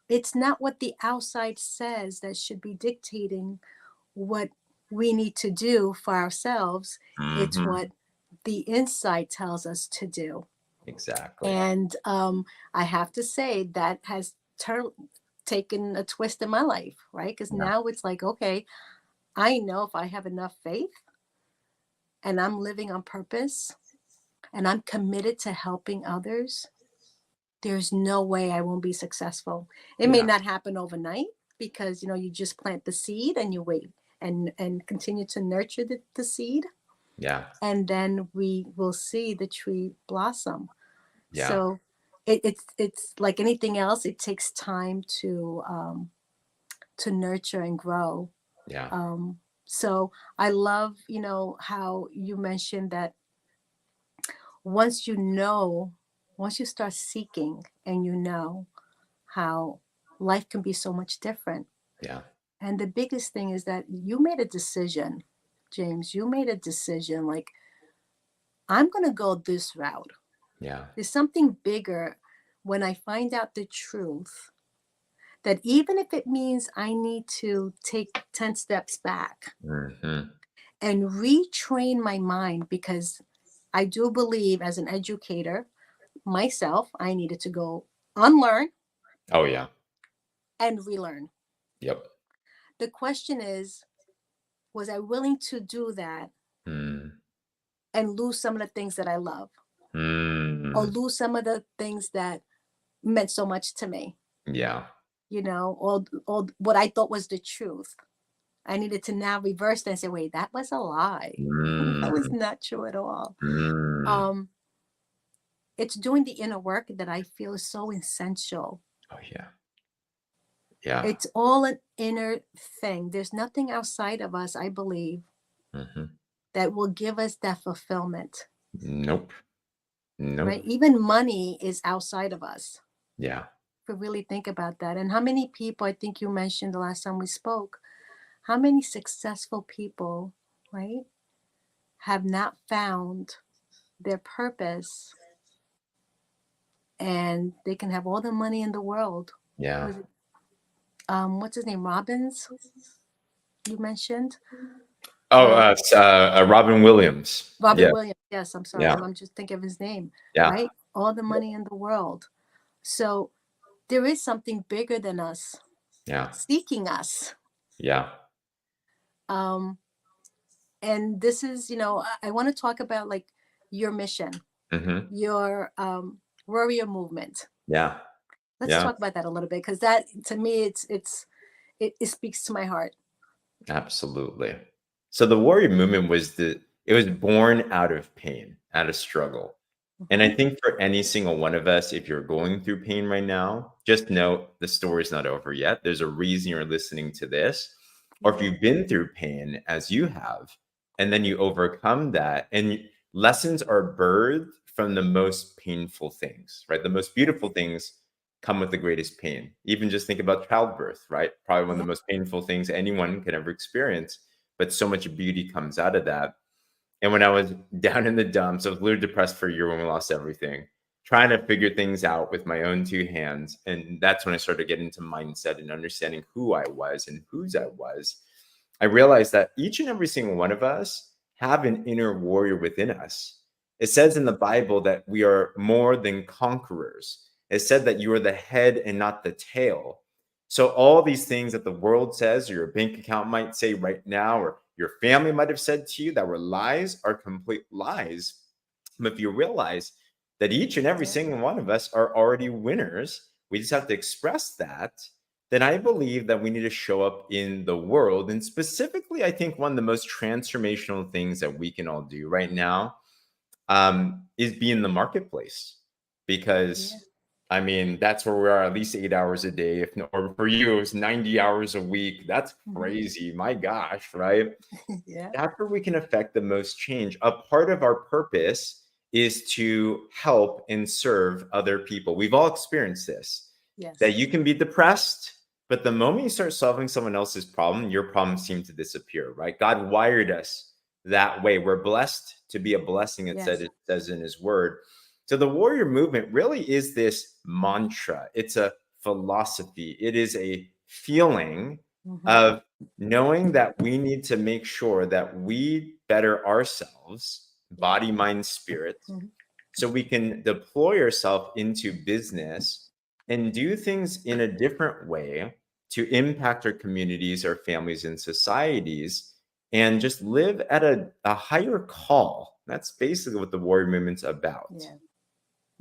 it's not what the outside says that should be dictating what we need to do for ourselves. It's Mhm. what the inside tells us to do. Exactly. And I have to say that has taken a twist in my life, right? Because Yeah. now it's like, okay, I know if I have enough faith and I'm living on purpose and I'm committed to helping others, there's no way I won't be successful. It may Yeah. not happen overnight because, you just plant the seed and you wait and continue to nurture the seed. Yeah. And then we will see the tree blossom. Yeah. So it's like anything else. It takes time to nurture and grow. Yeah. So I love, how you mentioned that once once you start seeking and how life can be so much different. Yeah. And the biggest thing is that you made a decision, James. You made a decision like, I'm going to go this route. Yeah. There's something bigger when I find out the truth, that even if it means I need to take 10 steps back Mhm. and retrain my mind, because I do believe as an educator myself, I needed to go unlearn Oh, yeah. and relearn. Yep. The question is, was I willing to do that Mm. and lose some of the things that I love, or Mm. lose some of the things that meant so much to me, Yeah. or what I thought was the truth? I needed to now reverse that and say, wait, that was a lie. That was Mm. not true at all. Mm. It's doing the inner work that I feel is so essential. Oh, yeah. Yeah. It's all an inner thing. There's nothing outside of us, I believe, Mhm. that will give us that fulfillment, Nope. Nope. right? Even money is outside of us. Yeah. If we really think about that. And how many people, I think you mentioned the last time we spoke, how many successful people, right, have not found their purpose, and they can have all the money in the world. Yeah. Was it, what's his name? Robbins, you mentioned? Oh, it's, Robin Williams. Robin Yeah. Williams. Yes, I'm sorry. Yeah. I'm just thinking of his name, Yeah. right? All the money in the world. So there is something bigger than us Yeah. seeking us. Yeah. Um, and this is, I want to talk about like your mission, Mhm. your warrior movement. Yeah. Let's Yeah. talk about that a little bit, because that, to me, it speaks to my heart. Absolutely. So the warrior movement it was born out of pain, out of struggle. And I Mhm. think for any single one of us, if you're going through pain right now, just know the story's not over yet. There's a reason you're listening to this. Or if you've been through pain as you have, and then you overcome that, and lessons are birthed from the most painful things, right? The most beautiful things come with the greatest pain. Even just think about childbirth, right? Probably one of Yeah. the most painful things anyone can ever experience, but so much beauty comes out of that. And when I was down in the dumps, I was literally depressed for a year when we lost everything, trying to figure things out with my own two hands. And that's when I started getting into mindset and understanding who I was and whose I was. I realized that each and every single one of us have an inner warrior within us. It says in the Bible that we are more than conquerors. It said that you are the head and not the tail. So all these things that the world says, or your bank account might say right now, or your family might have said to you that were lies, are complete lies. But if you realize that each and every Yeah. single one of us are already winners, we just have to express that, then I believe that we need to show up in the world. And specifically, I think one of the most transformational things that we can all do right now is be in the marketplace, because Yeah. I mean, that's where we are, at least 8 hours a day. If no, or for you, it's 90 hours a week. That's crazy. My gosh, right? Yeah. That's where we can affect the most change. A part of our purpose is to help and serve other people. We've all experienced this, Yes. that you can be depressed, but the moment you start solving someone else's problem, your problems seem to disappear, right? God wired us that way. We're blessed to be a blessing, it says in his word. So the warrior movement really is this mantra. It's a philosophy. It is a feeling of knowing that we need to make sure that we better ourselves, body, mind, spirit, so we can deploy ourselves into business and do things in a different way to impact our communities, our families, and societies, and just live at a higher call. That's basically what the warrior movement's about. Yeah.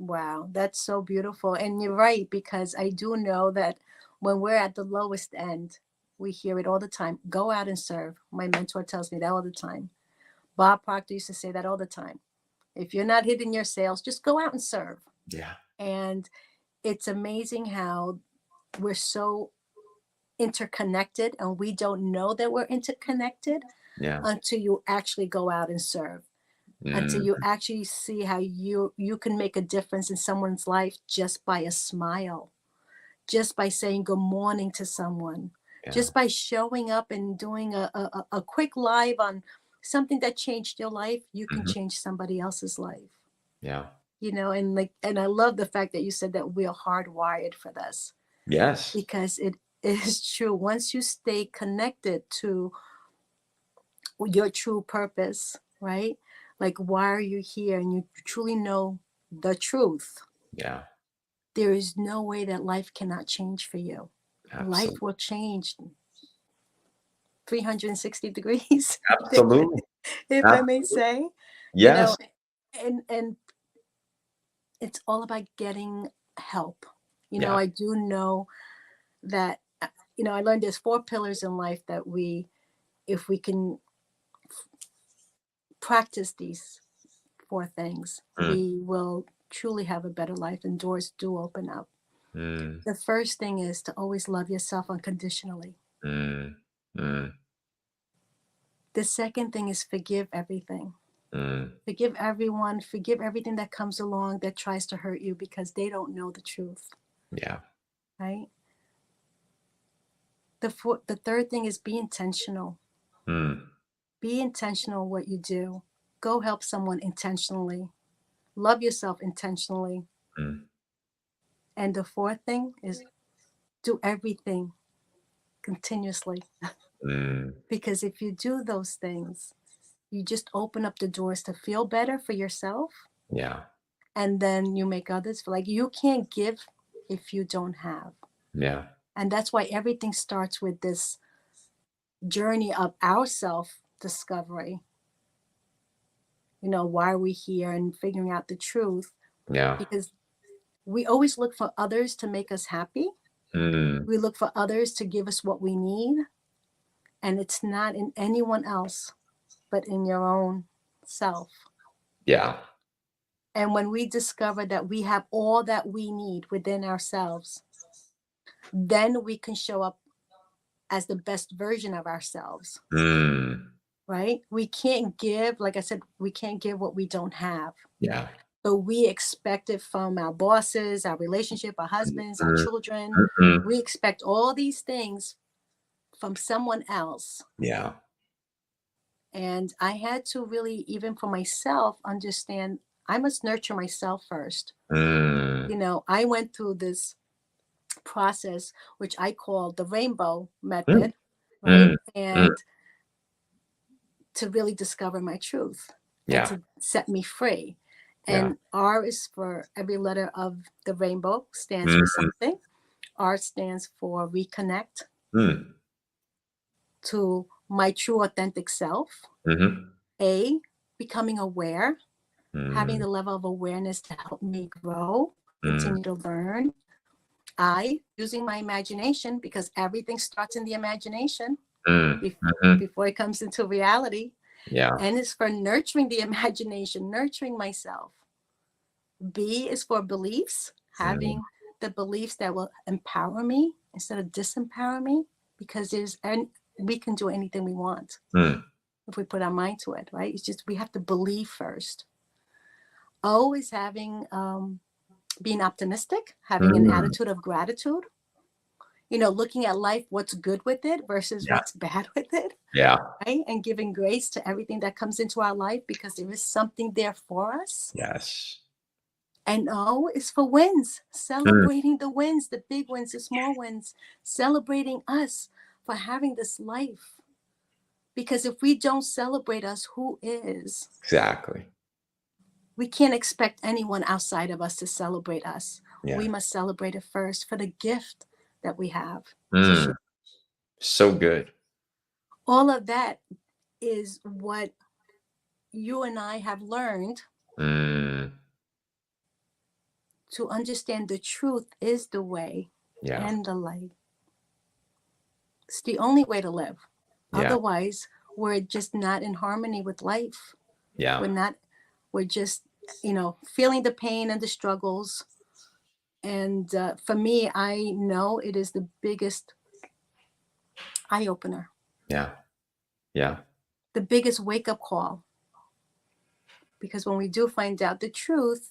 Wow, that's so beautiful. And you're right, because I do know that when we're at the lowest end, we hear it all the time. Go out and serve. My mentor tells me that all the time. Bob Proctor used to say that all the time. If you're not hitting your sales, just go out and serve. Yeah. And it's amazing how we're so interconnected, and we don't know that we're interconnected until you actually go out and serve. Until you actually see how you can make a difference in someone's life just by a smile, just by saying good morning to someone, just by showing up and doing a quick live on something that changed your life. You can change somebody else's life. Yeah. You know, and I love the fact that you said that we are hardwired for this. Yes. Because it is true. Once you stay connected to your true purpose, right? Like, why are you here? And you truly know the truth. Yeah. There is no way that life cannot change for you. Absolutely. Life will change 360 degrees. Absolutely. if I may say. Yes. You know, and it's all about getting help. You know, I do know that, you know, I learned there's 4 pillars in life that if we can practice these 4 things, we will truly have a better life, and doors do open up. The first thing is to always love yourself unconditionally. The second thing is forgive everything. Forgive everyone, forgive everything that comes along that tries to hurt you, because they don't know the truth. Yeah. Right? The third thing is be intentional. Be intentional what you do. Go help someone intentionally. Love yourself intentionally. And the fourth thing is do everything continuously. Because if you do those things, you just open up the doors to feel better for yourself. Yeah. And then you make others feel like you can't give if you don't have. Yeah. And that's why everything starts with this journey of our self-discovery. You know, why are we here, and figuring out the truth. Yeah. Because we always look for others to make us happy. We look for others to give us what we need. And it's not in anyone else, but in your own self. Yeah. And when we discover that we have all that we need within ourselves, then we can show up as the best version of ourselves. Right? We can't give, like I said, we can't give what we don't have. Yeah. So we expect it from our bosses, our relationship, our husbands, our children. We expect all these things from someone else. Yeah. And I had to really, even for myself, understand I must nurture myself first. You know, I went through this process, which I call the rainbow method, right? And to really discover my truth and to set me free. And R is for every letter of the rainbow stands for something. R stands for reconnect to my true authentic self. A, becoming aware, having the level of awareness to help me grow, continue to learn. I, using my imagination, because everything starts in the imagination before it comes into reality. N is for nurturing the imagination, nurturing myself. B is for beliefs, having the beliefs that will empower me instead of disempower me, because we can do anything we want if we put our mind to it, right? It's just we have to believe first. O is having being optimistic, having an attitude of gratitude. Looking at life, what's good with it versus what's bad with it. Yeah. Right? And giving grace to everything that comes into our life because there is something there for us. Yes. And O is for wins, celebrating the wins, the big wins, the small wins, celebrating us for having this life. Because if we don't celebrate us, who is? Exactly. We can't expect anyone outside of us to celebrate us. Yeah. We must celebrate it first for the gift that we have. So good. All of that is what you and I have learned to understand the truth is the way and the light. It's the only way to live. Otherwise, we're just not in harmony with life. We're just, feeling the pain and the struggles. And for me, I know it is the biggest eye opener. Yeah. Yeah. The biggest wake up call. Because when we do find out the truth,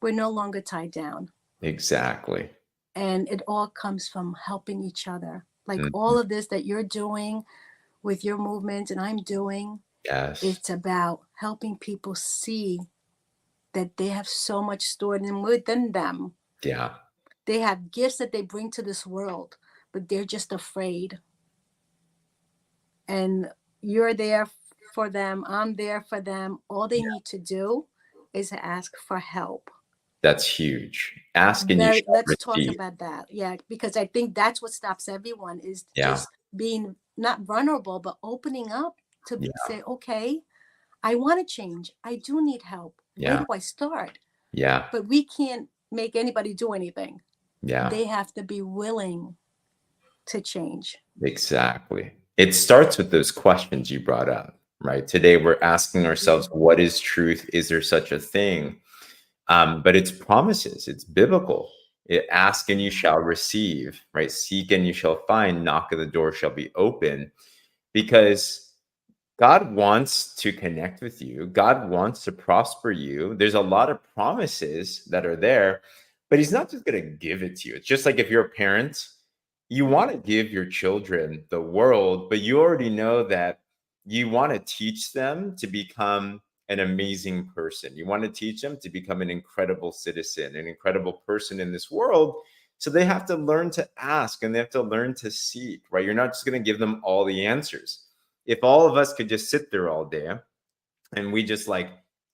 we're no longer tied down. Exactly. And it all comes from helping each other. Like all of this that you're doing with your movement and I'm doing, it's about helping people see that they have so much stored within them. Yeah. They have gifts that they bring to this world, but they're just afraid. And you're there for them. I'm there for them. All they need to do is ask for help. That's huge. Ask and you shall Let's receive. talk about that. Yeah, because I think that's what stops everyone is just being not vulnerable, but opening up to say, okay, I want to change. I do need help. Where do I start? Yeah. But we can't make anybody do anything. Yeah. They have to be willing to change. Exactly. It starts with those questions you brought up, right? Today, we're asking ourselves, what is truth? Is there such a thing? But it's promises. It's biblical. Ask and you shall receive, right? Seek and you shall find. Knock at the door shall be open. Because God wants to connect with you. God wants to prosper you. There's a lot of promises that are there, but he's not just going to give it to you. It's just like if you're a parent, you want to give your children the world, but you already know that you want to teach them to become an amazing person. You want to teach them to become an incredible citizen, an incredible person in this world. So they have to learn to ask and they have to learn to seek, right? You're not just going to give them all the answers. If all of us could just sit there all day and we just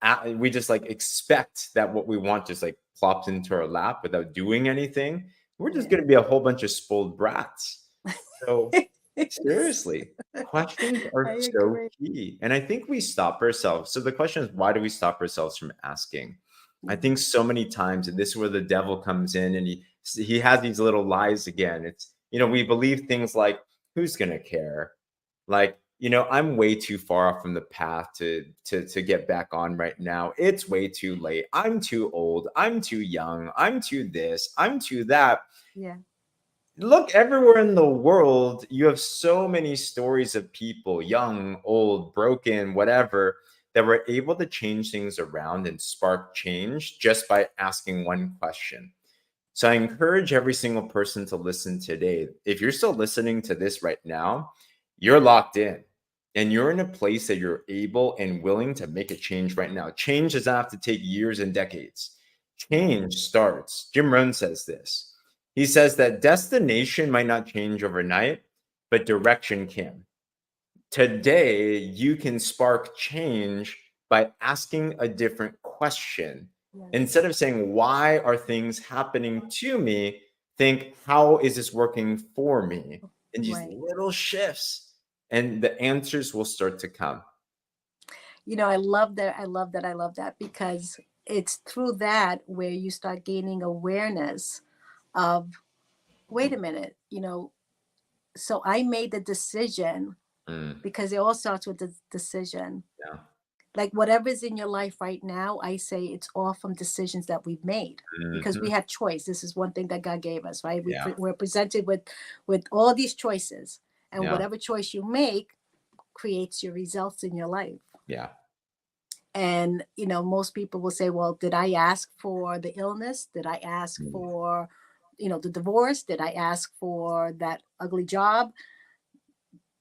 expect that what we want just like plops into our lap without doing anything, we're just going to be a whole bunch of spoiled brats. So seriously, questions are so key. And I think we stop ourselves. So the question is, why do we stop ourselves from asking? I think so many times, and this is where the devil comes in and he has these little lies again. It's, we believe things like, who's going to care? Like, I'm way too far off from the path to get back on right now. It's way too late. I'm too old. I'm too young. I'm too this. I'm too that. Yeah. Look, everywhere in the world, you have so many stories of people, young, old, broken, whatever, that were able to change things around and spark change just by asking one question. So I encourage every single person to listen today. If you're still listening to this right now, you're locked in and you're in a place that you're able and willing to make a change right now. Change doesn't have to take years and decades. Change starts. Jim Rohn says this. He says that destination might not change overnight, but direction can. Today, you can spark change by asking a different question. Yes. Instead of saying, why are things happening to me? Think, how is this working for me? And these little shifts, and the answers will start to come. I love that. I love that because it's through that where you start gaining awareness of, wait a minute, so I made the decision because it all starts with the decision like whatever's in your life right now, I say it's all from decisions that we've made, because we Mhm. have choice. This is one thing that God gave us, right? Yeah. We're presented with all these choices, and Yeah. whatever choice you make creates your results in your life. Yeah. And most people will say, well, did I ask for the illness? Did I ask Mm. for the divorce? Did I ask for that ugly job?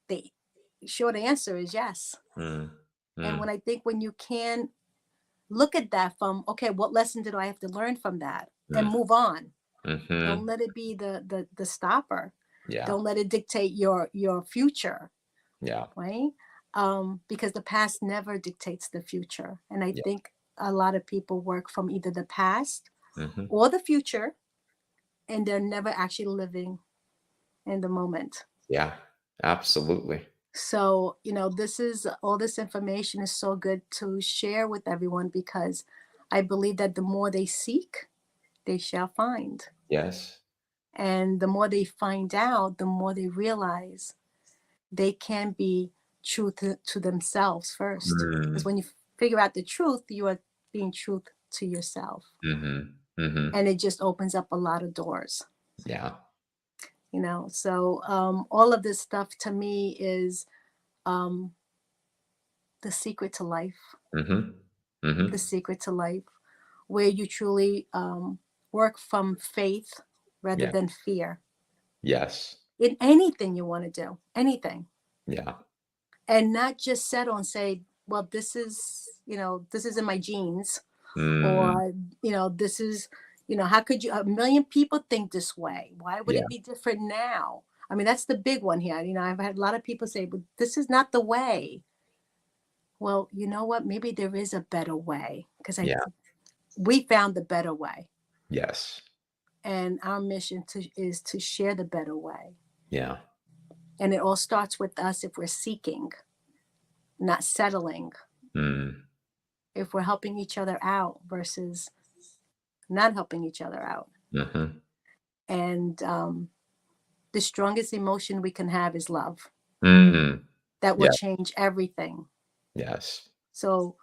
The short answer is yes. Mm. And Mm. when you can look at that from, okay, what lesson did I have to learn from that, and Mm. move on. Don't Mhm. let it be the stopper. Yeah. Don't let it dictate your future, Yeah. right? Because the past never dictates the future. And I Yeah. think a lot of people work from either the past Mhm. or the future, and they're never actually living in the moment. Yeah. Absolutely. So, this is all this information is so good to share with everyone, because I believe that the more they seek, they shall find. Yes. And the more they find out, the more they realize they can be true to themselves first. Because Mm. when you figure out the truth, you are being truth to yourself. Mhm. Mhm. And it just opens up a lot of doors. Yeah. So all of this stuff to me is um, the secret to life, Mhm. the Mhm. secret to life, where you truly work from faith rather Yeah. than fear Yes. in anything you want to do, anything. Yeah. And not just settle and say, well, this is in my genes, Mm. or this is, how could you, a million people think this way, why would Yeah. it be different now? I mean, that's the big one here. I've had a lot of people say, but this is not the way. Well, you know what, maybe there is a better way, because Yeah. we found the better way, Yes. and our mission is to share the better way. Yeah. And it all starts with us, if we're seeking, not settling, Mm. if we're helping each other out versus not helping each other out. Mhm. And the strongest emotion we can have is love. Mm. That will Yeah. change everything. Yes. So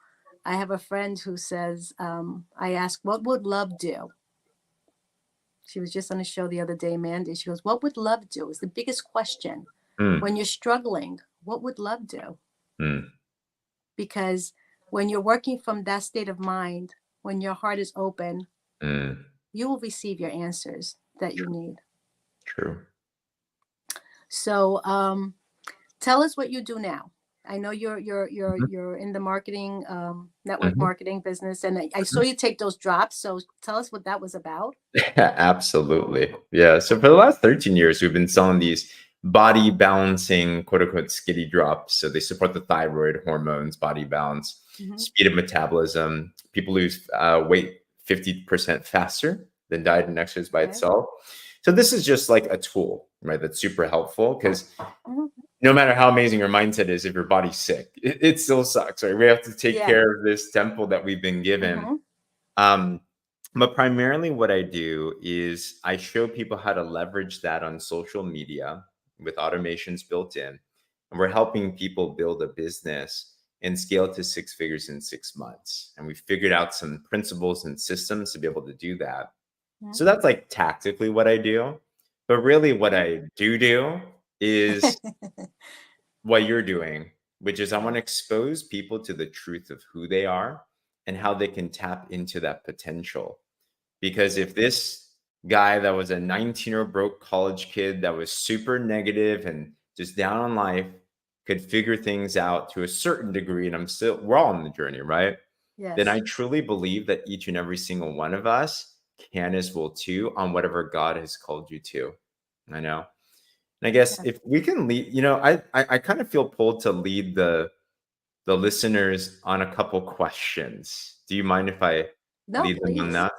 I have a friend who says, I asked, what would love do? She was just on a show the other day, Mandy. She goes, what would love do? Is the biggest question. Mm. When you're struggling, what would love do? Mm. Because when you're working from that state of mind, when your heart is open, Mm. you will receive your answers that you need. True. So tell us what you do now. I know Mhm. you're in the marketing, network Mhm. marketing business, and I saw Mhm. you take those drops. So tell us what that was about. Absolutely. Yeah. So for the last 13 years, we've been selling these body balancing, quote unquote, skitty drops. So they support the thyroid, hormones, body balance, Hmm. speed of metabolism. People lose weight 50% faster than diet and exercise by Okay. itself. So this is just like a tool, right? That's super helpful because Hmm. no matter how amazing your mindset is, if your body's sick, it still sucks, right? We have to take Yeah. care of this temple that we've been given. Hmm. Um, but primarily, what I do is I show people how to leverage that on social media with automations built in. And we're helping people build a business and scale to six figures in 6 months. And we figured out some principles and systems to be able to do that. So that's like tactically what I do. But really, what I do is what you're doing, which is I want to expose people to the truth of who they are and how they can tap into that potential. Because if this guy that was a 19-year broke college kid that was super negative and just down on life could figure things out to a certain degree, and we're all on the journey, right? Then Yes. I truly believe that each and every single one of us can as well too on whatever God has called you to. I know. And I guess Yeah. if we can lead, I kind of feel pulled to lead the listeners on a couple questions. Do you mind if I No, lead them on please, that?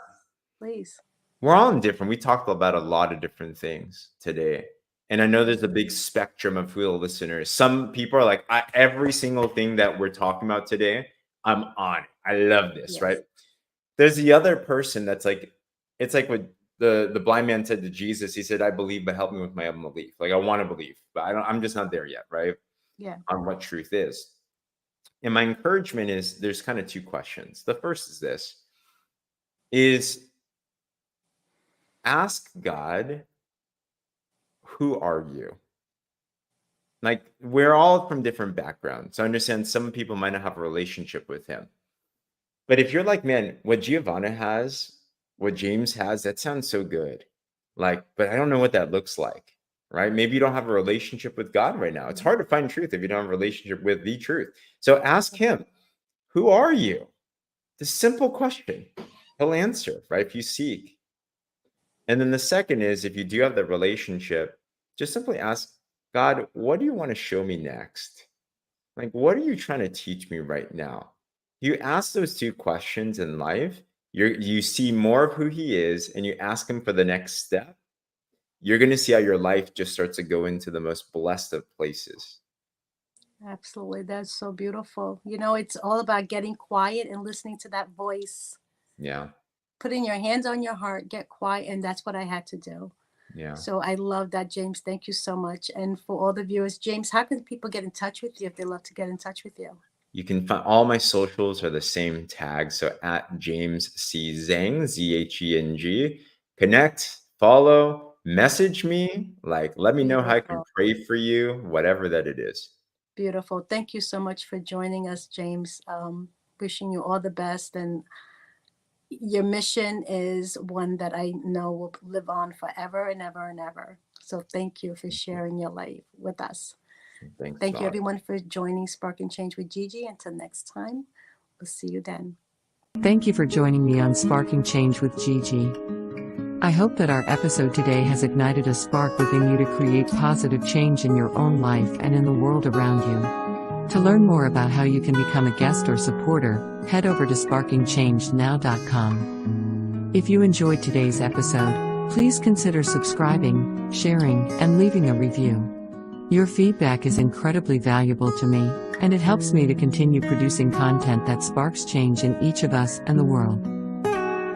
please. We're all in different. We talked about a lot of different things today. And I know there's a big spectrum of who the listeners. Some people are like, every single thing that we're talking about today, I'm on it. I love this, Yes. right? There's the other person that's like, it's like what the blind man said to Jesus. He said, I believe, but help me with my unbelief. Like I want to believe, but I'm just not there yet, right? Yeah. On what truth is. And my encouragement is there's kind of two questions. The first is this, is ask God, who are you? Like, we're all from different backgrounds. So I understand some people might not have a relationship with him. But if you're like, man, what Giovanna has, what James has, that sounds so good. Like, but I don't know what that looks like, right? Maybe you don't have a relationship with God right now. It's hard to find truth if you don't have a relationship with the truth. So ask him, who are you? The simple question. He'll answer, right? If you seek. And then the second is, if you do have the relationship, just simply ask, God, what do you want to show me next? Like, what are you trying to teach me right now? You ask those two questions in life, you see more of who he is, and you ask him for the next step, you're going to see how your life just starts to go into the most blessed of places. Absolutely. That's so beautiful. You know, it's all about getting quiet and listening to that voice. Yeah. Putting your hands on your heart, get quiet. And that's what I had to do. Yeah. So I love that, James. Thank you so much. And for all the viewers, James, how can people get in touch with you if they love to get in touch with you? You can find all my socials are the same tag. So at James C. Zheng, Zheng. Connect, follow, message me. Like, let me know how I can Beautiful. pray for you, whatever that it is. Beautiful. Thank you so much for joining us, James. Wishing you all the best. And your mission is one that I know will live on forever and ever and ever. So thank you for sharing your life with us. Thanks. Thank you, everyone, for joining Spark and Change with Gigi. Until next time, we'll see you then. Thank you for joining me on Sparking Change with Gigi. I hope that our episode today has ignited a spark within you to create positive change in your own life and in the world around you. To learn more about how you can become a guest or supporter, head over to sparkingchangenow.com. If you enjoyed today's episode, please consider subscribing, sharing, and leaving a review. Your feedback is incredibly valuable to me, and it helps me to continue producing content that sparks change in each of us and the world.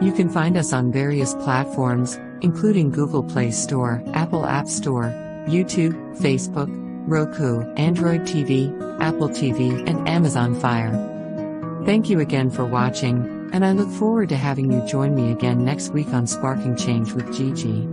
You can find us on various platforms, including Google Play Store, Apple App Store, YouTube, Facebook, Roku, Android TV, Apple TV, and Amazon Fire. Thank you again for watching, and I look forward to having you join me again next week on Sparking Change with Gigi.